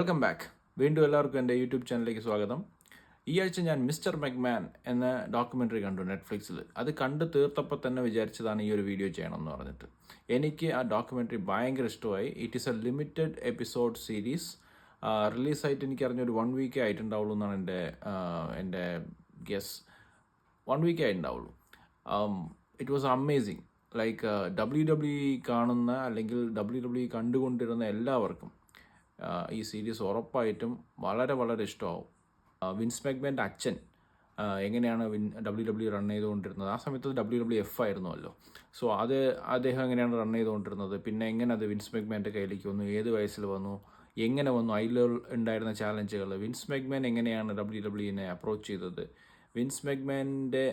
Welcome back. വീണ്ടും എല്ലാവർക്കും എൻ്റെ യൂട്യൂബ് ചാനലിലേക്ക് സ്വാഗതം. ഈ ആഴ്ച ഞാൻ മിസ്റ്റർ മെക്മാൻ എന്ന ഡോക്യുമെൻ്ററി കണ്ടു നെറ്റ്ഫ്ലിക്സിൽ. അത് കണ്ടു തീർത്തപ്പോൾ തന്നെ വിചാരിച്ചതാണ് ഈ ഒരു വീഡിയോ ചെയ്യണമെന്ന് പറഞ്ഞിട്ട്. എനിക്ക് ആ ഡോക്യുമെൻ്ററി ഭയങ്കര ഇഷ്ടമായി. It is a limited episode series. റിലീസായിട്ട് എനിക്കറിഞ്ഞൊരു 1 വീക്കേ ആയിട്ടുണ്ടാവുള്ളൂ എന്നാണ് എൻ്റെ ഗെസ്. 1 വീക്കേ ആയിട്ടുണ്ടാവുള്ളൂ. It was amazing. Like WWE കാണുന്ന അല്ലെങ്കിൽ WWE കണ്ടുകൊണ്ടിരുന്ന എല്ലാവർക്കും ഈ സീരീസ് ഉറപ്പായിട്ടും വളരെ വളരെ ഇഷ്ടമാവും. വിൻസ് മെക്മാൻ്റെ അച്ഛൻ എങ്ങനെയാണ് WWE റൺ ചെയ്തുകൊണ്ടിരുന്നത്, ആ സമയത്ത് WWF ആയിരുന്നുവല്ലോ. സോ അദ്ദേഹം എങ്ങനെയാണ് റൺ ചെയ്തുകൊണ്ടിരുന്നത്, പിന്നെ എങ്ങനെ അത് വിൻസ് മെക്മാൻ്റെ കയ്യിലേക്ക് വന്നു, ഏത് വയസ്സിൽ വന്നു, എങ്ങനെ വന്നു, അതിൽ ഉണ്ടായിരുന്ന ചാലഞ്ചുകൾ, വിൻസ് മെക്മാൻ എങ്ങനെയാണ് WWE അപ്രോച്ച് ചെയ്തത്, വിൻസ് മെക്മാൻ്റെ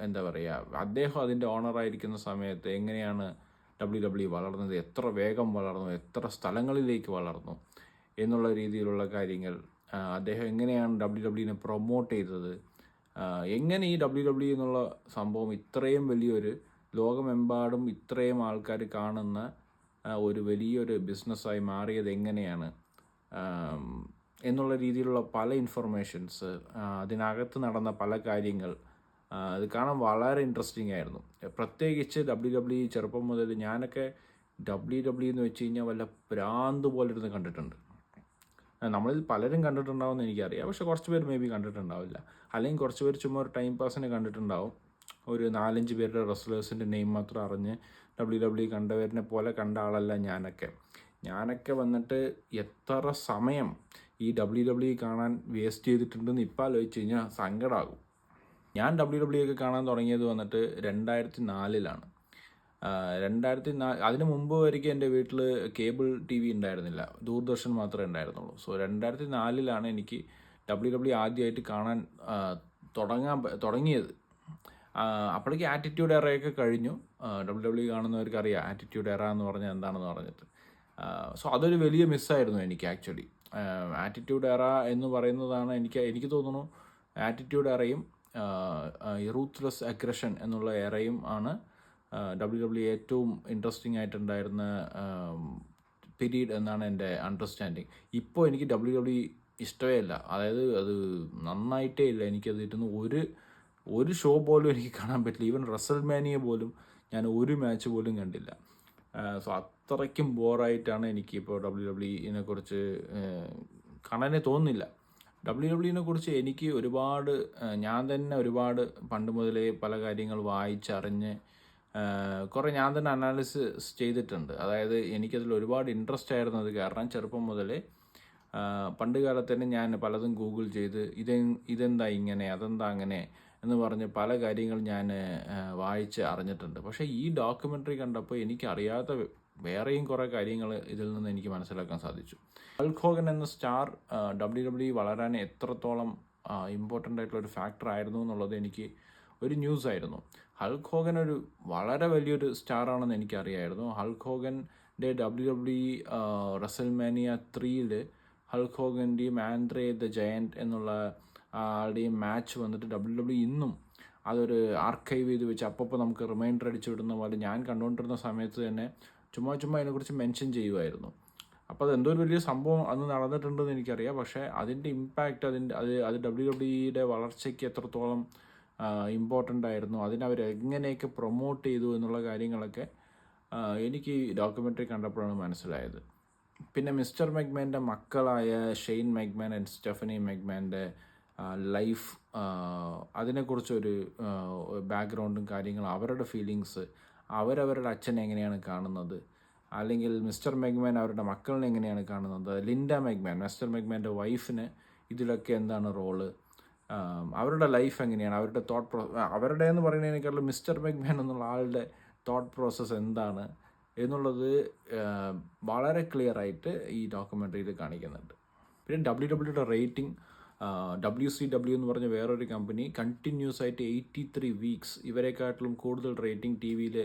എന്താ പറയുക, അദ്ദേഹം അതിൻ്റെ ഓണറായിരിക്കുന്ന സമയത്ത് എങ്ങനെയാണ് WWE വളർന്നത്, എത്ര വേഗം വളർന്നു, എത്ര സ്ഥലങ്ങളിലേക്ക് വളർന്നു എന്നുള്ള രീതിയിലുള്ള കാര്യങ്ങൾ, അദ്ദേഹം എങ്ങനെയാണ് WWE പ്രൊമോട്ട് ചെയ്തത്, എങ്ങനെ ഈ WWE എന്നുള്ള സംഭവം ഇത്രയും വലിയൊരു ലോകമെമ്പാടും ഇത്രയും ആൾക്കാർ കാണുന്ന ഒരു വലിയൊരു ബിസിനസ്സായി മാറിയത് എങ്ങനെയാണ് എന്നുള്ള രീതിയിലുള്ള പല ഇൻഫർമേഷൻസ്, അതിനകത്ത് നടന്ന പല കാര്യങ്ങൾ, അത് കാണാൻ വളരെ ഇൻട്രസ്റ്റിംഗ് ആയിരുന്നു. പ്രത്യേകിച്ച് WWE ചെറുപ്പം മുതൽ ഞാനൊക്കെ WWE എന്ന് വെച്ച് കഴിഞ്ഞാൽ വല്ല ഭ്രാന്ത് പോലെ ഇരുന്ന് കണ്ടിട്ടുണ്ട്. നമ്മളിൽ പലരും കണ്ടിട്ടുണ്ടാവുമെന്ന് എനിക്കറിയാം, പക്ഷെ കുറച്ച് പേര് മേ ബി കണ്ടിട്ടുണ്ടാവില്ല. അല്ലെങ്കിൽ കുറച്ച് പേര് ചുമ്മാ ഒരു ടൈം പാസിന് കണ്ടിട്ടുണ്ടാവും. ഒരു 4-5 പേരുടെ റെസ്ലേഴ്സിൻ്റെ നെയിം മാത്രം അറിഞ്ഞ് WWE കണ്ടവരിനെ പോലെ കണ്ട ആളല്ല ഞാനൊക്കെ വന്നിട്ട് എത്ര സമയം ഈ WWE കാണാൻ വേസ്റ്റ് ചെയ്തിട്ടുണ്ടെന്ന് ഇപ്പം ആലോചിച്ച് കഴിഞ്ഞാൽ സങ്കടമാകും. ഞാൻ WWE ഒക്കെ കാണാൻ തുടങ്ങിയത് വന്നിട്ട് 2004-ലാണ്. 2004 അതിന് മുമ്പ് വരെയ്ക്കും എൻ്റെ വീട്ടിൽ കേബിൾ TV ഉണ്ടായിരുന്നില്ല, ദൂരദർശൻ മാത്രമേ ഉണ്ടായിരുന്നുള്ളൂ. സോ 2004-ലാണ് എനിക്ക് WWE ആദ്യമായിട്ട് കാണാൻ തുടങ്ങിയത്. അപ്പോഴേക്ക് ആറ്റിറ്റ്യൂഡ് എറയൊക്കെ കഴിഞ്ഞു. WWE കാണുന്നവർക്ക് അറിയാം ആറ്റിറ്റ്യൂഡ് എറ എന്ന് പറഞ്ഞാൽ എന്താണെന്ന് പറഞ്ഞിട്ട്. സോ അതൊരു വലിയ മിസ്സായിരുന്നു എനിക്ക് ആക്ച്വലി. ആറ്റിറ്റ്യൂഡ് എറ എന്ന് പറയുന്നതാണ് എനിക്ക് തോന്നുന്നു ആറ്റിറ്റ്യൂഡ് എറയും റൂത്ത്ലെസ് അഗ്രഷൻ എന്നുള്ള എറയും ആണ് WWE ഏറ്റവും ഇൻട്രസ്റ്റിംഗ് ആയിട്ടുണ്ടായിരുന്ന പീരീഡ് എന്നാണ് എൻ്റെ അണ്ടർസ്റ്റാൻഡിങ്. ഇപ്പോൾ എനിക്ക് WWE ഇഷ്ടമേ ഇല്ല, അതായത് അത് നന്നായിട്ടേ ഇല്ല. എനിക്കത് ഇരുന്ന് ഒരു ഷോ പോലും എനിക്ക് കാണാൻ പറ്റില്ല. ഈവൻ റസൽമാനിയ പോലും ഞാൻ ഒരു മാച്ച് പോലും കണ്ടില്ല. സോ അത്രയ്ക്കും ബോറായിട്ടാണ് എനിക്കിപ്പോൾ WWE കുറിച്ച് കാണാനേ തോന്നുന്നില്ല. WWE കുറിച്ച് എനിക്ക് ഞാൻ തന്നെ ഒരുപാട് പണ്ട് മുതലേ പല കാര്യങ്ങൾ വായിച്ചറിഞ്ഞ് കുറേ ഞാൻ തന്നെ അനാലിസിസ് ചെയ്തിട്ടുണ്ട്. അതായത് എനിക്കതിൽ ഒരുപാട് ഇൻട്രസ്റ്റ് ആയിരുന്നത് കാരണം ചെറുപ്പം മുതലേ പണ്ട് കാലത്ത് തന്നെ ഞാൻ പലതും ഗൂഗിൾ ചെയ്ത് ഇതെന്താ ഇങ്ങനെ, അതെന്താ അങ്ങനെ എന്ന് പറഞ്ഞ് പല കാര്യങ്ങൾ ഞാൻ വായിച്ച് അറിഞ്ഞിട്ടുണ്ട്. പക്ഷേ ഈ ഡോക്യുമെൻ്ററി കണ്ടപ്പോൾ എനിക്കറിയാത്ത വേറെയും കുറേ കാര്യങ്ങൾ ഇതിൽ നിന്ന് എനിക്ക് മനസ്സിലാക്കാൻ സാധിച്ചു. ഹൾക്ക് ഹോഗൻ എന്ന സ്റ്റാർ WWE വളരാൻ എത്രത്തോളം ഇമ്പോർട്ടൻ്റ് ആയിട്ടുള്ളൊരു ഫാക്ടർ ആയിരുന്നു എന്നുള്ളത് എനിക്ക് ഒരു ന്യൂസ് ആയിരുന്നു. ഹൾക്ക് ഹോഗൻ ഒരു വളരെ വലിയൊരു സ്റ്റാറാണെന്ന് എനിക്കറിയായിരുന്നു. ഹൾക്ക് ഹോഗൻ്റെ WWE റസൽമാനിയ 3-ൽ ഹൾക്ക് ഹോഗൻ്റെയും ആൻഡ്രേ ദ ജയൻറ്റ് എന്നുള്ള ആളുടെയും മാച്ച് വന്നിട്ട് WWE ഇന്നും അതൊരു ആർക്കൈവ് ചെയ്ത് വെച്ച് അപ്പോൾ നമുക്ക് റിമൈൻഡർ അടിച്ചു വിടുന്ന പോലെ ഞാൻ കണ്ടുകൊണ്ടിരുന്ന സമയത്ത് തന്നെ ചുമ്മാ അതിനെക്കുറിച്ച് മെൻഷൻ ചെയ്യുമായിരുന്നു. അപ്പോൾ അതെന്തോ ഒരു വലിയ സംഭവം അന്ന് നടന്നിട്ടുണ്ടെന്ന് എനിക്കറിയാം. പക്ഷേ അതിൻ്റെ ഇമ്പാക്റ്റ് അത് WWE വളർച്ചയ്ക്ക് എത്രത്തോളം ഇമ്പോർട്ടൻ്റ് ആയിരുന്നു, അതിനവരെങ്ങനെയൊക്കെ പ്രൊമോട്ട് ചെയ്തു എന്നുള്ള കാര്യങ്ങളൊക്കെ എനിക്ക് ഈ ഡോക്യുമെൻ്ററി കണ്ടപ്പോഴാണ് മനസ്സിലായത്. പിന്നെ മിസ്റ്റർ മെക്മാൻ്റെ മക്കളായ ഷെയ്ൻ മെക്മാൻ ആൻഡ് സ്റ്റെഫനി മെക്മാൻ്റെ ലൈഫ്, അതിനെക്കുറിച്ചൊരു ബാക്ക്ഗ്രൗണ്ടും കാര്യങ്ങളും, അവരുടെ ഫീലിങ്സ്, അവരവരുടെ അച്ഛനെ എങ്ങനെയാണ് കാണുന്നത്, അല്ലെങ്കിൽ മിസ്റ്റർ മെക്മാൻ അവരുടെ മക്കളിനെ എങ്ങനെയാണ് കാണുന്നത്, ലിൻഡ മെക്മാൻ മിസ്റ്റർ മെക്മാൻ്റെ വൈഫിന് ഇതിലൊക്കെ എന്താണ് റോള്, അവരുടെ ലൈഫ് എങ്ങനെയാണ്, അവരുടെ അവരുടെ എന്ന് പറയുന്നതിനേക്കാളും മിസ്റ്റർ മെക്മാൻ എന്നുള്ള ആളുടെ തോട്ട് പ്രോസസ്സ് എന്താണ് എന്നുള്ളത് വളരെ ക്ലിയർ ആയിട്ട് ഈ ഡോക്യുമെൻ്ററിയിൽ കാണിക്കുന്നുണ്ട്. പിന്നെ WWE റേറ്റിംഗ്, WCW എന്ന് പറഞ്ഞ വേറൊരു കമ്പനി കണ്ടിന്യൂസ് ആയിട്ട് 83 വീക്സ് ഇവരെക്കാട്ടിലും കൂടുതൽ റേറ്റിംഗ് TV-യിൽ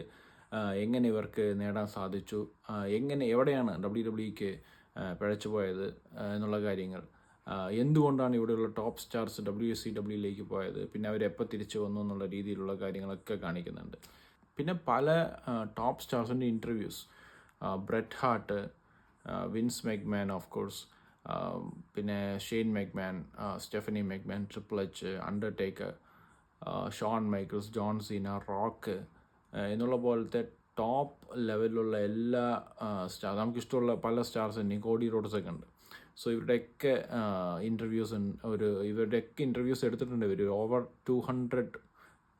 എങ്ങനെ ഇവർക്ക് നേടാൻ സാധിച്ചു, എവിടെയാണ് WWEക്ക് പിഴച്ചു പോയത് എന്നുള്ള കാര്യങ്ങൾ, എന്തുകൊണ്ടാണ് ഇവിടെയുള്ള ടോപ്പ് സ്റ്റാർസ് WCW-യിലേക്ക് പോയത്, പിന്നെ അവരെപ്പോൾ തിരിച്ചു വന്നു എന്നുള്ള രീതിയിലുള്ള കാര്യങ്ങളൊക്കെ കാണിക്കുന്നുണ്ട്. പിന്നെ പല ടോപ്പ് സ്റ്റാർസിൻ്റെ interviews, Bret Hart, Vince McMahon of course, പിന്നെ Shane McMahon, Stephanie McMahon, Triple H, Undertaker, Shawn Michaels, John Cena, Rock എന്നുള്ള പോലത്തെ ടോപ്പ് ലെവലിലുള്ള എല്ലാ സ്റ്റാർ, നമുക്കിഷ്ടമുള്ള പല സ്റ്റാർസ് ഉണ്ട്, കോഡി റോഡ്സൊക്കെ ഉണ്ട്. സോ ഇവരുടെയൊക്കെ ഇൻ്റർവ്യൂസ് എടുത്തിട്ടുണ്ട്. ഇവർ ഓവർ 200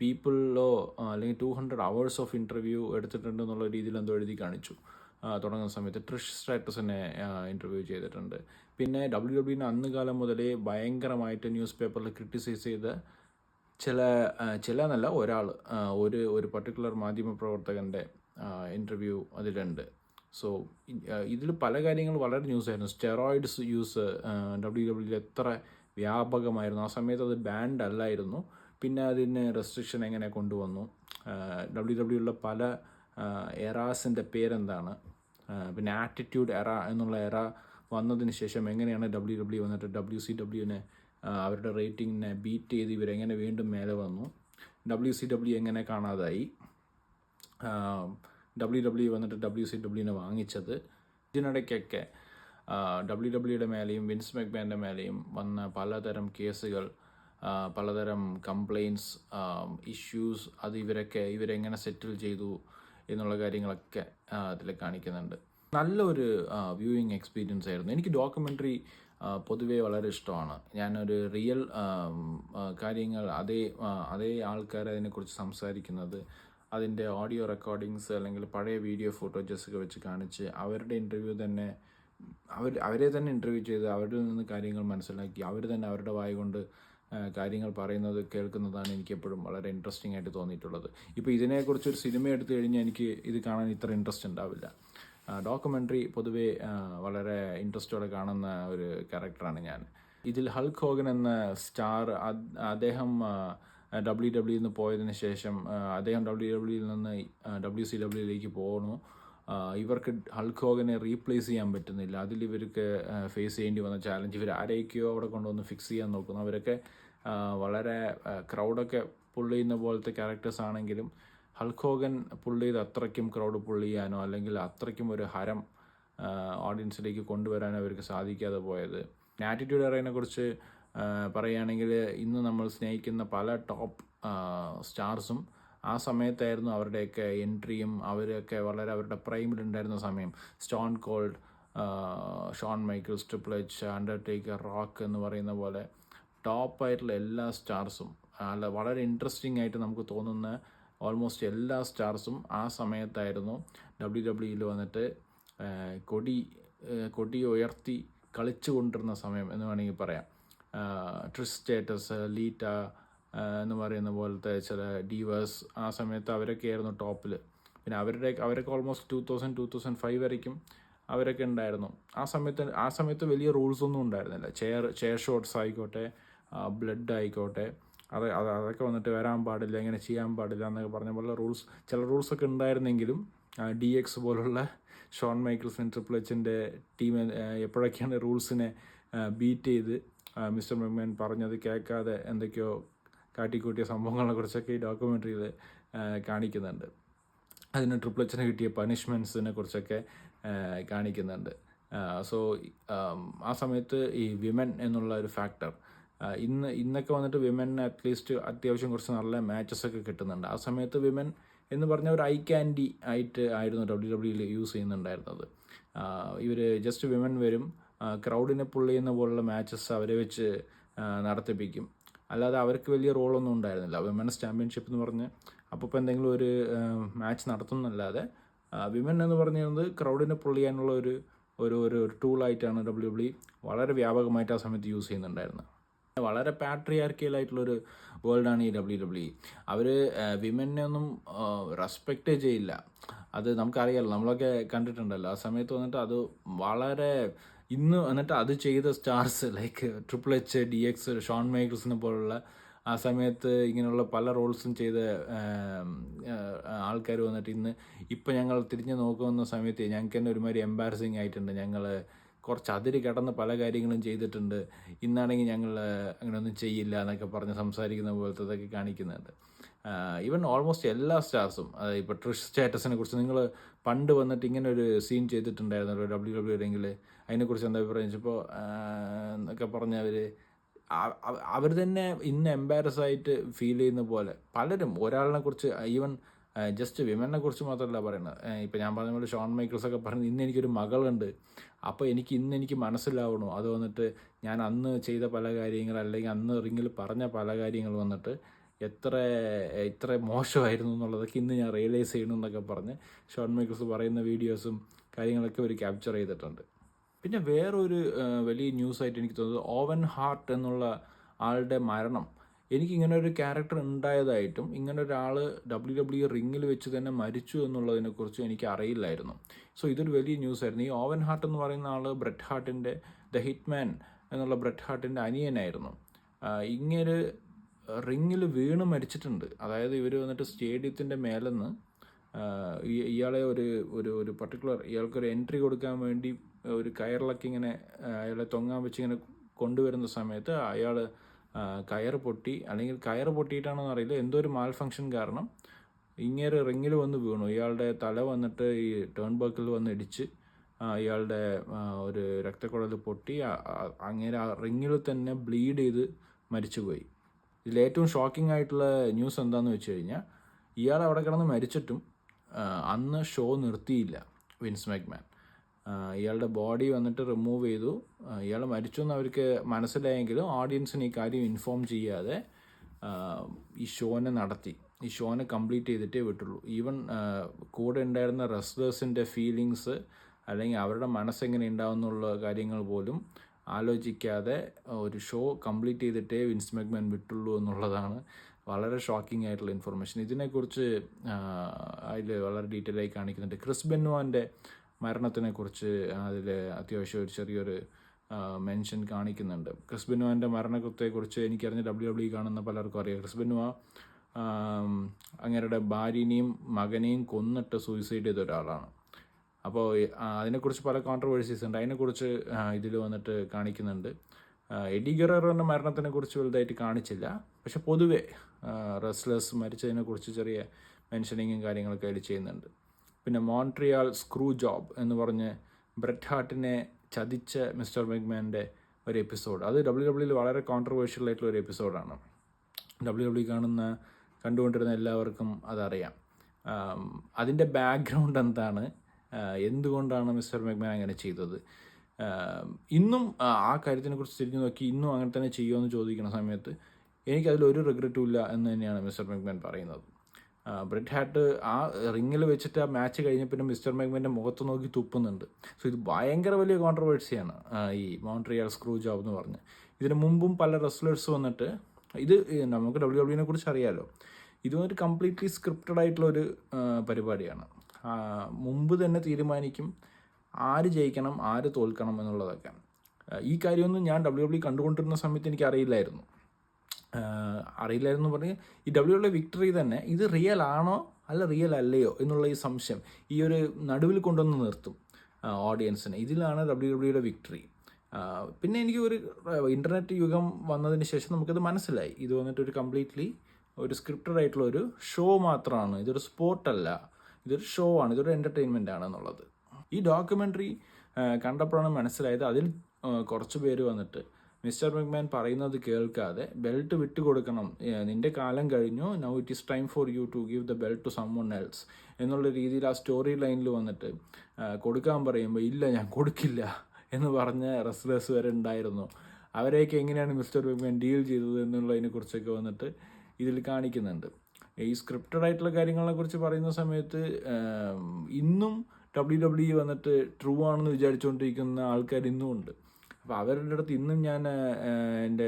പീപ്പിളിലോ അല്ലെങ്കിൽ 200 hours ഓഫ് ഇൻ്റർവ്യൂ എടുത്തിട്ടുണ്ട് എന്നുള്ള രീതിയിൽ എന്തോ എഴുതി കാണിച്ചു തുടങ്ങുന്ന സമയത്ത്. ട്രിഷ് സ്ട്രാറ്റസിനെ ഇൻ്റർവ്യൂ ചെയ്തിട്ടുണ്ട്. പിന്നെ WWE അന്ന് കാലം മുതലേ ഭയങ്കരമായിട്ട് ന്യൂസ് പേപ്പറിൽ ക്രിട്ടിസൈസ് ചെയ്ത ചില എന്നല്ല ഒരാൾ, ഒരു പർട്ടിക്കുലർ മാധ്യമ പ്രവർത്തകൻ്റെ ഇൻ്റർവ്യൂ അതിലുണ്ട്. സോ ഇതിൽ പല കാര്യങ്ങൾ വളരെ ന്യൂസായിരുന്നു. സ്റ്റെറോയിഡ്സ് യൂസ് WWE എത്ര വ്യാപകമായിരുന്നു. ആ സമയത്ത് അത് ബാൻഡ് അല്ലായിരുന്നു. പിന്നെ അതിന് റെസ്ട്രിക്ഷൻ എങ്ങനെ കൊണ്ടുവന്നു, WWE പല എറാസിൻ്റെ പേരെന്താണ്, പിന്നെ ആറ്റിറ്റ്യൂഡ് എറ എന്നുള്ള എറ വന്നതിന് ശേഷം എങ്ങനെയാണ് WWE വന്നിട്ട് WCWനെ അവരുടെ റേറ്റിങ്ങിനെ ബീറ്റ് ചെയ്ത് ഇവരെങ്ങനെ വീണ്ടും മേലെ വന്നു, WCW എങ്ങനെ കാണാതായി, WWE വന്നിട്ട് WCWനെ വാങ്ങിച്ചത്. ഇതിനിടയ്ക്കൊക്കെ WWE മേലെയും വിൻസ് മെക്മാൻ്റെ മേലെയും വന്ന പലതരം കേസുകൾ, പലതരം കംപ്ലയിൻസ്, ഇഷ്യൂസ്, അത് ഇവരെങ്ങനെ സെറ്റിൽ ചെയ്തു എന്നുള്ള കാര്യങ്ങളൊക്കെ അതിൽ കാണിക്കുന്നുണ്ട്. നല്ലൊരു വ്യൂയിങ് എക്സ്പീരിയൻസ് ആയിരുന്നു. എനിക്ക് ഡോക്യുമെൻ്ററി പൊതുവേ വളരെ ഇഷ്ടമാണ്. ഞാനൊരു റിയൽ കാര്യങ്ങൾ അതേ ആൾക്കാർ അതിനെക്കുറിച്ച് സംസാരിക്കുന്നത്, അതിൻ്റെ ഓഡിയോ റെക്കോർഡിങ്സ് അല്ലെങ്കിൽ പഴയ വീഡിയോ ഫുട്ടേജസൊക്കെ വെച്ച് കാണിച്ച് അവരുടെ ഇൻ്റർവ്യൂ തന്നെ അവരെ തന്നെ ഇൻ്റർവ്യൂ ചെയ്ത് അവരിൽ നിന്ന് കാര്യങ്ങൾ മനസ്സിലാക്കി അവർ തന്നെ അവരുടെ വായ കൊണ്ട് കാര്യങ്ങൾ പറയുന്നത് കേൾക്കുന്നതാണ് എനിക്കെപ്പോഴും വളരെ ഇൻട്രസ്റ്റിംഗ് ആയിട്ട് തോന്നിയിട്ടുള്ളത്. ഇപ്പോൾ ഇതിനെക്കുറിച്ചൊരു സിനിമ എടുത്തു കഴിഞ്ഞാൽ എനിക്ക് ഇത് കാണാൻ ഇത്ര ഇൻട്രസ്റ്റ് ഉണ്ടാവില്ല. ഡോക്യുമെൻ്ററി പൊതുവേ വളരെ ഇൻട്രസ്റ്റോടെ കാണുന്ന ഒരു ക്യാരക്ടറാണ് ഞാൻ. ഇതിൽ ഹൾക്ക് ഹോഗൻ എന്ന സ്റ്റാർ, അദ്ദേഹം WWE നിന്ന് പോയതിന് ശേഷം അദ്ദേഹം WWE നിന്ന് WCWയിലേക്ക് പോകുന്നു. ഇവർക്ക് ഹൾക്ക് ഹോഗനെ റീപ്ലേസ് ചെയ്യാൻ പറ്റുന്നില്ല. അതിൽ ഇവർക്ക് ഫേസ് ചെയ്യേണ്ടി വന്ന ചാലഞ്ച്, ഇവർ ആരെയൊക്കെയോ അവിടെ കൊണ്ടുവന്ന് ഫിക്സ് ചെയ്യാൻ നോക്കുന്നു. അവരൊക്കെ വളരെ ക്രൗഡൊക്കെ പുള്ള് ചെയ്യുന്ന പോലത്തെ ക്യാരക്ടേഴ്സ് ആണെങ്കിലും ഹൾക്ക് ഹോഗൻ പുള്ള് ചെയ്ത് അത്രയ്ക്കും ക്രൗഡ് പുള്ള് ചെയ്യാനോ അല്ലെങ്കിൽ അത്രയ്ക്കും ഒരു ഹരം ഓഡിയൻസിലേക്ക് കൊണ്ടുവരാനോ അവർക്ക് സാധിക്കാതെ പോയത്. ആറ്റിറ്റ്യൂഡ് എറയെ കുറിച്ച് പറയുകയാണെങ്കിൽ ഇന്ന് നമ്മൾ സ്നേഹിക്കുന്ന പല ടോപ്പ് സ്റ്റാർസും ആ സമയത്തായിരുന്നു അവരുടെയൊക്കെ എൻട്രിയും. അവരൊക്കെ വളരെ അവരുടെ പ്രൈമിലുണ്ടായിരുന്ന സമയം. Stone Cold, Shawn Michaels, triple H, Undertaker, Rock എന്ന് പറയുന്ന പോലെ ടോപ്പായിട്ടുള്ള എല്ലാ സ്റ്റാർസും, വളരെ ഇൻട്രസ്റ്റിംഗ് ആയിട്ട് നമുക്ക് തോന്നുന്ന ഓൾമോസ്റ്റ് എല്ലാ സ്റ്റാർസും ആ സമയത്തായിരുന്നു WWE വന്നിട്ട് കൊടി ഉയർത്തി കളിച്ചു കൊണ്ടിരുന്ന സമയം എന്ന് വേണമെങ്കിൽ പറയാം. ട്രിഷ് സ്ട്രാറ്റസ്, ലീറ്റ എന്ന് പറയുന്ന പോലത്തെ ചില ഡീവേഴ്സ് ആ സമയത്ത് അവരൊക്കെ ആയിരുന്നു ടോപ്പിൽ. പിന്നെ അവരൊക്കെ ഓൾമോസ്റ്റ് 2005 വരയ്ക്കും അവരൊക്കെ ഉണ്ടായിരുന്നു. ആ സമയത്ത് വലിയ റൂൾസൊന്നും ഉണ്ടായിരുന്നില്ല. ചെയർ ഷോട്ട്സ് ആയിക്കോട്ടെ, ബ്ലഡ് ആയിക്കോട്ടെ, അതൊക്കെ വന്നിട്ട് വരാൻ പാടില്ല, ഇങ്ങനെ ചെയ്യാൻ പാടില്ല എന്നൊക്കെ പറഞ്ഞ പോലെ ചില റൂൾസൊക്കെ ഉണ്ടായിരുന്നെങ്കിലും DX പോലുള്ള ഷോൺ മൈക്കിൾസിൻ്റെ ട്രിപ്പിൾ എച്ചിൻ്റെ ടീം എപ്പോഴൊക്കെയാണ് റൂൾസിനെ ബീറ്റ് ചെയ്ത് മിസ്റ്റർ മെക്മാൻ പറഞ്ഞത് കേൾക്കാതെ എന്തൊക്കെയോ കാട്ടിക്കൂട്ടിയ സംഭവങ്ങളെ കുറിച്ചൊക്കെ ഈ ഡോക്യുമെൻ്ററിയിൽ കാണിക്കുന്നുണ്ട്. അതിന് ട്രിപ്പിൾ എച്ചിന് കിട്ടിയ പണിഷ്മെൻറ്റ്സിനെ കുറിച്ചൊക്കെ കാണിക്കുന്നുണ്ട്. സോ ആ സമയത്ത് ഈ വിമൻ എന്നുള്ള ഒരു ഫാക്ടർ, ഇന്നൊക്കെ വന്നിട്ട് വിമന് അറ്റ്ലീസ്റ്റ് അത്യാവശ്യം കുറച്ച് നല്ല മാച്ചസൊക്കെ കിട്ടുന്നുണ്ട്. ആ സമയത്ത് വിമൻ എന്ന് പറഞ്ഞ ഒരു ഐ ക്യാൻഡി ആയിട്ട് ആയിരുന്നു WWE യൂസ് ചെയ്യുന്നുണ്ടായിരുന്നത്. ഇവർ ജസ്റ്റ് വിമൻ വരും, ക്രൗഡിനെ പുള്ള് ചെയ്യുന്ന പോലുള്ള മാച്ചസ് അവരെ വെച്ച് നടത്തിപ്പിക്കും. അല്ലാതെ അവർക്ക് വലിയ റോളൊന്നും ഉണ്ടായിരുന്നില്ല. വിമൻസ് ചാമ്പ്യൻഷിപ്പ് എന്ന് പറഞ്ഞ് അപ്പോൾ എന്തെങ്കിലും ഒരു മാച്ച് നടത്തുന്നല്ലാതെ വിമൻ എന്ന് പറഞ്ഞത് ക്രൗഡിനെ പുള്ള് ചെയ്യാനുള്ള ഒരു ടൂളായിട്ടാണ് WWE വളരെ വ്യാപകമായിട്ട് ആ സമയത്ത് യൂസ് ചെയ്യുന്നുണ്ടായിരുന്നത്. വളരെ പാട്രിയാർക്കിയലായിട്ടുള്ളൊരു വേൾഡാണ് ഈ WWE. അവർ വിമനെ ഒന്നും റെസ്പെക്റ്റ് ചെയ്യില്ല. അത് നമുക്കറിയാമല്ലോ, നമ്മളൊക്കെ കണ്ടിട്ടുണ്ടല്ലോ. ആ സമയത്ത് വന്നിട്ട് അത് വളരെ ഇന്ന് വന്നിട്ട് അത് ചെയ്ത stars like Triple H, DX, Shawn മൈക്കിൾസിനെ പോലുള്ള ആ സമയത്ത് ഇങ്ങനെയുള്ള പല റോൾസും ചെയ്ത ആൾക്കാർ വന്നിട്ട് ഇപ്പം ഞങ്ങൾ തിരിഞ്ഞ് നോക്കുന്ന സമയത്ത് ഞങ്ങൾക്ക് തന്നെ ഒരുമാതിരി എംബാരസിങ് ആയിട്ടുണ്ട്. ഞങ്ങൾ കുറച്ച് അതിര് കടന്ന് പല കാര്യങ്ങളും ചെയ്തിട്ടുണ്ട്. ഇന്നാണെങ്കിൽ ഞങ്ങൾ അങ്ങനെയൊന്നും ചെയ്യില്ല എന്നൊക്കെ പറഞ്ഞ് സംസാരിക്കുന്ന പോലത്തതൊക്കെ കാണിക്കുന്നുണ്ട്. ഈവൻ ഓൾമോസ്റ്റ് എല്ലാ സ്റ്റാർസും, ഇപ്പോൾ ട്രിഷ് സ്റ്റാറ്റസിനെ കുറിച്ച് നിങ്ങൾ പണ്ട് വന്നിട്ട് ഇങ്ങനെ ഒരു സീൻ ചെയ്തിട്ടുണ്ടായിരുന്നല്ലോ WWE അതിനെക്കുറിച്ച് എന്താ അഭിപ്രായം ചോദിച്ചപ്പോൾ എന്നൊക്കെ പറഞ്ഞവർ അവർ തന്നെ ഇന്ന് എംബാരസ് ആയിട്ട് ഫീൽ ചെയ്യുന്ന പോലെ പലരും ഒരാളിനെ കുറിച്ച്, ഈവൻ ജസ്റ്റ് വിമനെ കുറിച്ച് മാത്രമല്ല പറയുന്നത്. ഇപ്പോൾ ഞാൻ പറഞ്ഞ പോലെ ഷോൺ മൈക്കിൾസൊക്കെ പറഞ്ഞ് ഇന്ന് എനിക്കൊരു മകളുണ്ട്, അപ്പോൾ എനിക്ക് മനസ്സിലാവണോ അത് വന്നിട്ട് ഞാൻ അന്ന് ചെയ്ത പല കാര്യങ്ങൾ അല്ലെങ്കിൽ അന്ന് റിങ്ങിൽ പറഞ്ഞ പല കാര്യങ്ങൾ വന്നിട്ട് ഇത്ര മോശമായിരുന്നു എന്നുള്ളതൊക്കെ ഇന്ന് ഞാൻ റിയലൈസ് ചെയ്യണം എന്നൊക്കെ പറഞ്ഞ് ഷോൺ മൈക്കിൾസ് പറയുന്ന വീഡിയോസും കാര്യങ്ങളൊക്കെ അവർ ക്യാപ്ചർ ചെയ്തിട്ടുണ്ട്. പിന്നെ വേറൊരു വലിയ ന്യൂസായിട്ട് എനിക്ക് തോന്നുന്നത് ഓവൻ ഹാർട്ട് എന്നുള്ള ആളുടെ മരണം. എനിക്കിങ്ങനെ ഒരു ക്യാരക്ടർ ഉണ്ടായതായിട്ടും ഇങ്ങനെ ഒരാൾ WWE റിങ്ങിൽ വെച്ച് തന്നെ മരിച്ചു എന്നുള്ളതിനെക്കുറിച്ചും എനിക്ക് അറിയില്ലായിരുന്നു. സോ ഇതൊരു വലിയ ന്യൂസായിരുന്നു. ഈ ഓവൻ ഹാർട്ട് എന്ന് പറയുന്ന ആൾ ബ്രെറ്റ് ഹാർട്ടിൻ്റെ ദ ഹിറ്റ്മാൻ എന്നുള്ള ബ്രെറ്റ് ഹാർട്ടിൻ്റെ അനിയനായിരുന്നു. ഇങ്ങനെ റിങ്ങിൽ വീണ് മരിച്ചിട്ടുണ്ട്. അതായത് ഇവർ വന്നിട്ട് സ്റ്റേഡിയത്തിൻ്റെ മേലെന്ന് ഇയാളെ ഒരു പർട്ടിക്കുലർ ഇയാൾക്കൊരു എൻട്രി കൊടുക്കാൻ വേണ്ടി ഒരു കയറിലൊക്കെ ഇങ്ങനെ അയാളെ തൊങ്ങാൻ വെച്ച് ഇങ്ങനെ കൊണ്ടുവരുന്ന സമയത്ത് അയാൾ കയറ് പൊട്ടി, അല്ലെങ്കിൽ കയറ് പൊട്ടിയിട്ടാണെന്ന് അറിയില്ല, എന്തോ ഒരു മാൽ ഫങ്ഷൻ കാരണം ഇങ്ങനെ റിങ്ങിൽ വന്ന് വീണു. ഇയാളുടെ തല വന്നിട്ട് ഈ ടേൺ ബർക്കിൽ വന്ന് ഇടിച്ച് ഇയാളുടെ ഒരു രക്തക്കുഴൽ പൊട്ടി അങ്ങനെ ആ റിങ്ങിൽ തന്നെ ബ്ലീഡ് ചെയ്ത് മരിച്ചുപോയി. ഇതിലേറ്റവും ഷോക്കിംഗ് ആയിട്ടുള്ള ന്യൂസ് എന്താണെന്ന് വെച്ച് കഴിഞ്ഞാൽ ഇയാൾ അവിടെ കിടന്ന് മരിച്ചിട്ടും അന്ന് ഷോ നിർത്തിയില്ല വിൻസ് മാക്മാൻ. ഇയാളുടെ ബോഡി വന്നിട്ട് റിമൂവ് ചെയ്തു. ഇയാൾ മരിച്ചു എന്ന് അവർക്ക് മനസ്സിലായെങ്കിലും ഓഡിയൻസിന് ഈ കാര്യം ഇൻഫോം ചെയ്യാതെ ഈ ഷോനെ നടത്തി. ഈ ഷോനെ കംപ്ലീറ്റ് ചെയ്തിട്ടേ വിട്ടുള്ളൂ. ഈവൻ കൂടെ ഉണ്ടായിരുന്ന റെസ്ലേഴ്സിൻ്റെ ഫീലിങ്സ് അല്ലെങ്കിൽ അവരുടെ മനസ്സെങ്ങനെ ഉണ്ടാവും എന്നുള്ള കാര്യങ്ങൾ പോലും ആലോചിക്കാതെ ഒരു ഷോ കംപ്ലീറ്റ് ചെയ്തിട്ടേ വിൻസ് മാക്മാൻ വിട്ടുള്ളൂ എന്നുള്ളതാണ് വളരെ ഷോക്കിംഗ് ആയിട്ടുള്ള ഇൻഫർമേഷൻ. ഇതിനെക്കുറിച്ച് അതിൽ വളരെ ഡീറ്റെയിൽ ആയി കാണിക്കുന്നുണ്ട്. ക്രിസ് ബെന്നോവിൻ്റെ മരണത്തിനെക്കുറിച്ച് അതിൽ അത്യാവശ്യം ഒരു ചെറിയൊരു മെൻഷൻ കാണിക്കുന്നുണ്ട്. ക്രിസ് ബെന്നോവിൻ്റെ മരണത്തെക്കുറിച്ച് എനിക്കറിഞ്ഞ് WWE കാണുന്ന പലർക്കും അറിയാം. ക്രിസ് ബെന്നോ അങ്ങേരുടെ ഭാര്യനെയും മകനെയും കൊന്നിട്ട് സൂയിസൈഡ് ചെയ്ത ഒരാളാണ്. അപ്പോൾ അതിനെക്കുറിച്ച് പല കോൺട്രവേഴ്സീസ് ഉണ്ട്. അതിനെക്കുറിച്ച് ഇതിൽ വന്നിട്ട് കാണിക്കുന്നുണ്ട്. എഡി ഗെറേറോൻ്റെ മരണത്തിനെക്കുറിച്ച് വലുതായിട്ട് കാണിച്ചില്ല, പക്ഷെ പൊതുവെ റെസ്ലേഴ്സ് മരിച്ചതിനെക്കുറിച്ച് ചെറിയ മെൻഷനിങ്ങും കാര്യങ്ങളൊക്കെ അതിൽ ചെയ്യുന്നുണ്ട്. പിന്നെ മോൺട്രിയാൾ സ്ക്രൂ ജോബ് എന്ന് പറഞ്ഞ് ബ്രെറ്റ് ഹാർട്ടിനെ ചതിച്ച മിസ്റ്റർ മാക്മാൻ്റെ ഒരു എപ്പിസോഡ്, അത് WWE വളരെ കോൺട്രവേഴ്ഷ്യൽ ആയിട്ടുള്ള ഒരു എപ്പിസോഡാണ്. WWE കണ്ടുകൊണ്ടിരുന്ന എല്ലാവർക്കും അതറിയാം. അതിൻ്റെ ബാക്ക്ഗ്രൗണ്ട് എന്താണ്, എന്തുകൊണ്ടാണ് മിസ്റ്റർ മാക്മാൻ അങ്ങനെ ചെയ്തത്, ഇന്നും ആ കാര്യത്തിനെക്കുറിച്ച് തിരിഞ്ഞു നോക്കി ഇന്നും അങ്ങനെ തന്നെ ചെയ്യുമെന്ന് ചോദിക്കുന്ന സമയത്ത് എനിക്കതിലൊരു റിഗ്രറ്റും ഇല്ല എന്ന് തന്നെയാണ് മിസ്റ്റർ മാക്മാൻ പറയുന്നത്. ബ്രെറ്റ് ഹാർട്ട് ആ റിങ്ങിൽ വെച്ചിട്ട് ആ മാച്ച് കഴിഞ്ഞപ്പോൾ മിസ്റ്റർ മാക്മാൻ്റെ മുഖത്ത് നോക്കി തുപ്പുന്നുണ്ട്. സോ ഇത് ഭയങ്കര വലിയ കോൺട്രവേഴ്സിയാണ് ഈ മോൺട്രിയാൾ സ്ക്രൂ ജോബ് എന്ന് പറഞ്ഞ്. ഇതിന് മുമ്പും പല റെസ്ലേഴ്സ് വന്നിട്ട് ഇത് നമുക്ക് WWE കുറിച്ച് അറിയാമല്ലോ, ഇത് വന്നിട്ട് കംപ്ലീറ്റ്ലി സ്ക്രിപ്റ്റഡ് ആയിട്ടുള്ളൊരു പരിപാടിയാണ്. മുമ്പ് തന്നെ തീരുമാനിക്കും ആര് ജയിക്കണം ആര് തോൽക്കണം എന്നുള്ളതൊക്കെ. ഈ കാര്യമൊന്നും ഞാൻ WWE കണ്ടുകൊണ്ടിരുന്ന സമയത്ത് എനിക്ക് അറിയില്ലായിരുന്നു പറഞ്ഞ് ഈ WWE വിക്ടറി തന്നെ ഇത് റിയൽ ആണോ അല്ല റിയൽ അല്ലയോ എന്നുള്ള ഈ സംശയം ഈ ഒരു നടുവിൽ കൊണ്ടുവന്ന് നിർത്തും ഓഡിയൻസിന്. ഇതിലാണ് WWE വിക്ടറി. പിന്നെ എനിക്ക് ഒരു ഇൻ്റർനെറ്റ് യുഗം വന്നതിന് ശേഷം നമുക്കത് മനസ്സിലായി, ഇത് വന്നിട്ടൊരു കംപ്ലീറ്റ്ലി ഒരു സ്ക്രിപ്റ്റഡ് ആയിട്ടുള്ള ഒരു ഷോ മാത്രമാണ്, ഇതൊരു സ്പോർട്ടല്ല, ഇതൊരു ഷോ ആണ്, ഇതൊരു എൻ്റർടൈൻമെൻ്റ് ആണ് എന്നുള്ളത്. ഈ ഡോക്യുമെൻ്ററി കണ്ടപ്പോഴാണ് മനസ്സിലായത് അതിൽ കുറച്ച് പേര് വന്നിട്ട് മിസ്റ്റർ മാക്മാൻ പറയുന്നത് കേൾക്കാതെ ബെൽറ്റ് വിട്ടുകൊടുക്കണം, നിൻ്റെ കാലം കഴിഞ്ഞു, now it is time for you to give the belt to someone else എന്നുള്ള രീതിയിൽ ആ സ്റ്റോറി ലൈനിൽ വന്നിട്ട് കൊടുക്കാൻ പറയുമ്പോൾ ഇല്ല ഞാൻ കൊടുക്കില്ല എന്ന് പറഞ്ഞ റെസ്ലേഴ്സ് വരെ ഉണ്ടായിരുന്നു. അവരെയൊക്കെ എങ്ങനെയാണ് മിസ്റ്റർ മാക്മാൻ ഡീൽ ചെയ്തത് എന്നുള്ളതിനെക്കുറിച്ചൊക്കെ വന്നിട്ട് ഇതിൽ കാണിക്കുന്നുണ്ട്. ഈ സ്ക്രിപ്റ്റഡ് ആയിട്ടുള്ള കാര്യങ്ങളെക്കുറിച്ച് പറയുന്ന സമയത്ത് ഇന്നും WWE വന്നിട്ട് ട്രൂ ആണെന്ന് വിചാരിച്ചുകൊണ്ടിരിക്കുന്ന ആൾക്കാർ ഇന്നും ഉണ്ട്. അപ്പോൾ അവരുടെ അടുത്ത് ഇന്നും ഞാൻ എൻ്റെ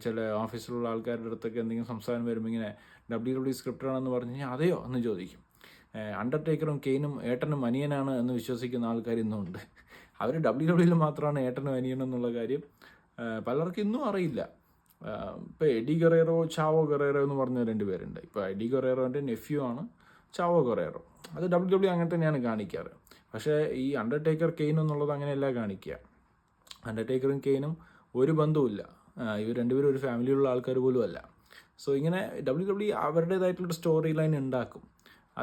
ചില ഓഫീസിലുള്ള ആൾക്കാരുടെ അടുത്തൊക്കെ എന്തെങ്കിലും സംസാരം വരുമ്പോൾ ഇങ്ങനെ WWE സ്ക്രിപ്റ്റഡ് ആണെന്ന് പറഞ്ഞു കഴിഞ്ഞാൽ അതെയോ എന്ന് ചോദിക്കും. അണ്ടർടേക്കറും കെയ്നും ഏട്ടനും അനിയനാണ് എന്ന് വിശ്വസിക്കുന്ന ആൾക്കാർ ഇന്നും ഉണ്ട്. അവർ WWE മാത്രമാണ് ഏട്ടനും അനിയനും എന്നുള്ള കാര്യം പലർക്കും ഇന്നും അറിയില്ല. ഇപ്പോൾ എഡി ഗെറേറോ ചാവോ ഗെറേറോ എന്ന് പറഞ്ഞ 2 പേരുണ്ട്. ഇപ്പോൾ എഡി ഗെറേറോൻ്റെ നെഫ്യൂ ആണ് ചാവോ ഗെറേറോ. അത് WWE അങ്ങനെ തന്നെയാണ് കാണിക്കാറ്. പക്ഷേ ഈ അണ്ടർടേക്കർ കെയ്ൻ എന്നുള്ളത് അങ്ങനെയല്ല കാണിക്കുക. അണ്ടർടേക്കറും കെയ്നും ഒരു ബന്ധവുമില്ല, ഇവർ രണ്ടുപേരും ഒരു ഫാമിലിയുള്ള ആൾക്കാർ പോലും അല്ല. സോ ഇങ്ങനെ WWE അവരുടേതായിട്ടുള്ളൊരു സ്റ്റോറി ലൈൻ ഉണ്ടാക്കും.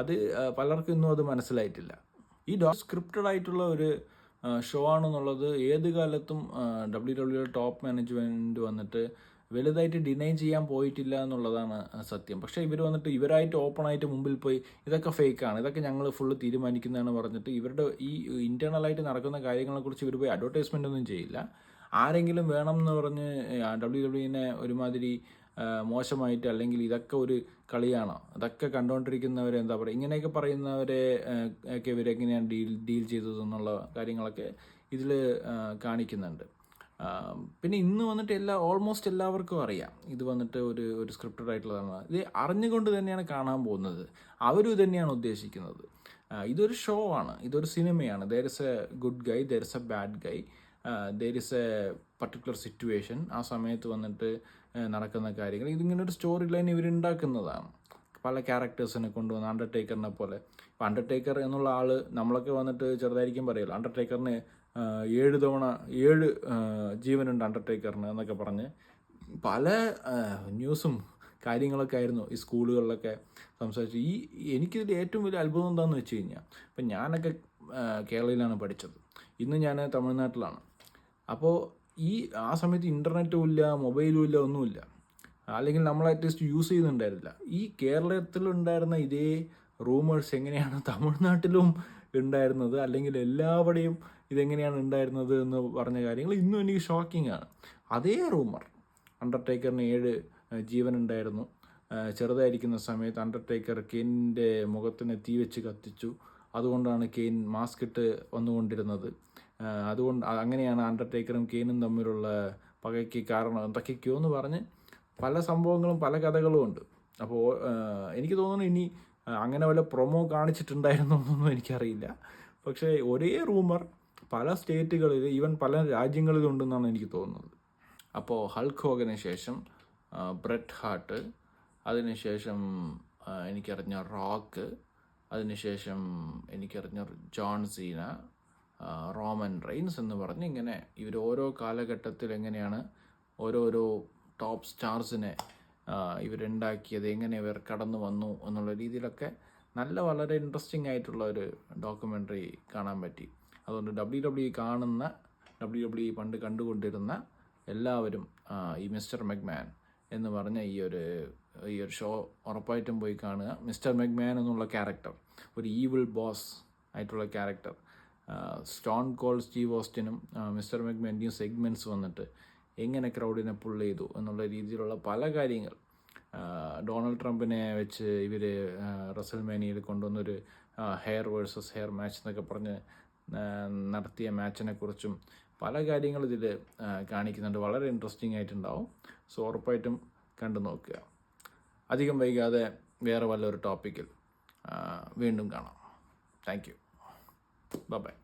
അത് പലർക്കും ഇന്നും അത് മനസ്സിലായിട്ടില്ല. ഈ സ്ക്രിപ്റ്റഡ് ആയിട്ടുള്ള ഒരു ഷോ ആണെന്നുള്ളത് ഏത് കാലത്തും WWE ടോപ്പ് മാനേജ്മെൻറ്റ് വന്നിട്ട് വലുതായിട്ട് ഡിനൈ ചെയ്യാൻ പോയിട്ടില്ല എന്നുള്ളതാണ് സത്യം. പക്ഷേ ഇവർ വന്നിട്ട് ഇവരായിട്ട് ഓപ്പണായിട്ട് മുമ്പിൽ പോയി ഇതൊക്കെ ഫേക്കാണ്, ഇതൊക്കെ ഞങ്ങൾ ഫുള്ള് തീരുമാനിക്കുന്നതാണ് പറഞ്ഞിട്ട് ഇവരുടെ ഈ ഇൻറ്റേർണലായിട്ട് നടക്കുന്ന കാര്യങ്ങളെക്കുറിച്ച് ഇവർ പോയി അഡ്വർടൈസ്മെൻ്റ് ഒന്നും ചെയ്യില്ല. ആരെങ്കിലും വേണം എന്ന് പറഞ്ഞ് WWE ഒരുമാതിരി മോശമായിട്ട്, അല്ലെങ്കിൽ ഇതൊക്കെ ഒരു കളിയാണോ, അതൊക്കെ കണ്ടുകൊണ്ടിരിക്കുന്നവരെ എന്താ പറയുക, ഇങ്ങനെയൊക്കെ പറയുന്നവരെ ഒക്കെ ഇവരെങ്ങനെയാണ് ഡീൽ ചെയ്തതെന്നുള്ള കാര്യങ്ങളൊക്കെ ഇതിൽ കാണിക്കുന്നുണ്ട്. പിന്നെ ഇന്ന് വന്നിട്ട് ഓൾമോസ്റ്റ് എല്ലാവർക്കും അറിയാം ഇത് വന്നിട്ട് ഒരു സ്ക്രിപ്റ്റഡ് ആയിട്ടുള്ളതാണ്. ഇത് അറിഞ്ഞുകൊണ്ട് തന്നെയാണ് കാണാൻ പോകുന്നത്. അവരും ഇത് തന്നെയാണ് ഉദ്ദേശിക്കുന്നത്. ഇതൊരു ഷോ ആണ്, ഇതൊരു സിനിമയാണ്. There is A good Guy, there is A bad Guy, there is A particular situation. ആ സമയത്ത് വന്നിട്ട് നടക്കുന്ന കാര്യങ്ങൾ, ഇതിങ്ങനെ ഒരു സ്റ്റോറി ലൈൻ ഇവരുണ്ടാക്കുന്നതാണ്. പല ക്യാരക്ടേഴ്സിനെ കൊണ്ടുവന്ന് അണ്ടർടേക്കറിനെ പോലെ. ഇപ്പം അണ്ടർടേക്കർ എന്നുള്ള ആൾ നമ്മളൊക്കെ വന്നിട്ട് ചെറുതായിരിക്കും പറയുമല്ലോ, അണ്ടർടേക്കറിന് 7 ജീവനുണ്ട് അണ്ടർടേക്കറിന് എന്നൊക്കെ പറഞ്ഞ് പല ന്യൂസും കാര്യങ്ങളൊക്കെ ആയിരുന്നു ഈ സ്കൂളുകളിലൊക്കെ സംസാരിച്ച്. എനിക്കിതിൽ ഏറ്റവും വലിയ അത്ഭുതം എന്താണെന്ന് വെച്ച് കഴിഞ്ഞാൽ, ഇപ്പം ഞാനൊക്കെ കേരളയിലാണ് പഠിച്ചത്, ഇന്ന് ഞാൻ തമിഴ്നാട്ടിലാണ്. അപ്പോൾ ആ സമയത്ത് ഇൻ്റർനെറ്റും ഇല്ല, മൊബൈലും ഇല്ല, ഒന്നുമില്ല, അല്ലെങ്കിൽ നമ്മൾ അറ്റ്ലീസ്റ്റ് യൂസ് ചെയ്യുന്നുണ്ടായിരുന്നില്ല. ഈ കേരളത്തിലുണ്ടായിരുന്ന ഇതേ റൂമേഴ്സ് എങ്ങനെയാണ് തമിഴ്നാട്ടിലും ഉണ്ടായിരുന്നത്, അല്ലെങ്കിൽ എല്ലാവിടെയും ഇതെങ്ങനെയാണ് ഉണ്ടായിരുന്നത് എന്ന് പറഞ്ഞ കാര്യങ്ങൾ ഇന്നും എനിക്ക് ഷോക്കിംഗ് ആണ്. അതേ റൂമർ, അണ്ടർടേക്കറിന് 7 ജീവൻ ഉണ്ടായിരുന്നു, ചെറുതായിരിക്കുന്ന സമയത്ത് അണ്ടർടേക്കർ കെയിനിൻ്റെ മുഖത്തിന് തീ വെച്ച് കത്തിച്ചു, അതുകൊണ്ടാണ് കെയിൻ മാസ്ക് ഇട്ട് വന്നുകൊണ്ടിരുന്നത്, അതുകൊണ്ട് അങ്ങനെയാണ് അണ്ടർടേക്കറും കെയിനും തമ്മിലുള്ള പകയ്ക്ക് കാരണം, എന്തൊക്കെയോ എന്ന് പറഞ്ഞ് പല സംഭവങ്ങളും പല കഥകളും ഉണ്ട്. അപ്പോൾ എനിക്ക് തോന്നുന്നു ഇനി അങ്ങനെ വല്ല പ്രൊമോ കാണിച്ചിട്ടുണ്ടായിരുന്നോ എന്നൊന്നും എനിക്കറിയില്ല. പക്ഷേ ഒരേ റൂമർ പല സ്റ്റേറ്റുകളിൽ, ഈവൻ പല രാജ്യങ്ങളിലുണ്ടെന്നാണ് എനിക്ക് തോന്നുന്നത്. അപ്പോൾ ഹൾക്ക് ഹോഗന് ശേഷം ബ്രെറ്റ് ഹാർട്ട്, അതിനുശേഷം എനിക്കറിഞ്ഞ റോക്ക്, അതിനുശേഷം എനിക്കറിഞ്ഞ ജോൺ സീന, റോമൻ റെയിൻസ് എന്ന് പറഞ്ഞ് ഇങ്ങനെ ഇവർ ഓരോ കാലഘട്ടത്തിൽ എങ്ങനെയാണ് ഓരോരോ ടോപ്പ് സ്റ്റാർസിനെ ഇവരുണ്ടാക്കിയത്, എങ്ങനെ ഇവർ കടന്നു വന്നു എന്നുള്ള രീതിയിലൊക്കെ വളരെ ഇൻട്രസ്റ്റിംഗ് ആയിട്ടുള്ള ഒരു ഡോക്യുമെൻ്ററി കാണാൻ പറ്റി. അതുകൊണ്ട് WWE കാണുന്ന, WWE പണ്ട് കണ്ടുകൊണ്ടിരുന്ന എല്ലാവരും ഈ മിസ്റ്റർ മെക്മാൻ എന്ന് പറഞ്ഞ ഈ ഒരു ഷോ ഉറപ്പായിട്ടും പോയി കാണുക. മിസ്റ്റർ മെക്മാൻ എന്നുള്ള ക്യാരക്ടർ, ഒരു ഈവിൾ ബോസ് ആയിട്ടുള്ള ക്യാരക്ടർ, സ്റ്റോൺ കോൾഡ് സ്റ്റീവ് ഓസ്റ്റിനും മിസ്റ്റർ മെക്മാൻ്റെയും സെഗ്മെൻറ്റ്സ് വന്നിട്ട് എങ്ങനെ ക്രൗഡിനെ പുൾ ചെയ്തു എന്നുള്ള രീതിയിലുള്ള പല കാര്യങ്ങൾ, ഡൊണാൾഡ് ട്രംപിനെ വെച്ച് ഇവർ റസൽമേനിയയിൽ കൊണ്ടുവന്നൊരു ഹെയർ വേഴ്സസ് ഹെയർ മാച്ച് എന്നൊക്കെ പറഞ്ഞ് നടത്തിയ മാച്ചിനെ കുറിച്ചും പല കാര്യങ്ങൾ ഇതിൽ കാണിക്കുന്നുണ്ട്. വളരെ ഇൻട്രസ്റ്റിംഗ് ആയിട്ടുണ്ടാവും. സോ ഉറപ്പായിട്ടും കണ്ടു നോക്കുക. അധികം വൈകാതെ വേറെ വല്ലൊരു ടോപ്പിക്കിൽ വീണ്ടും കാണാം. Thank you. ബൈ.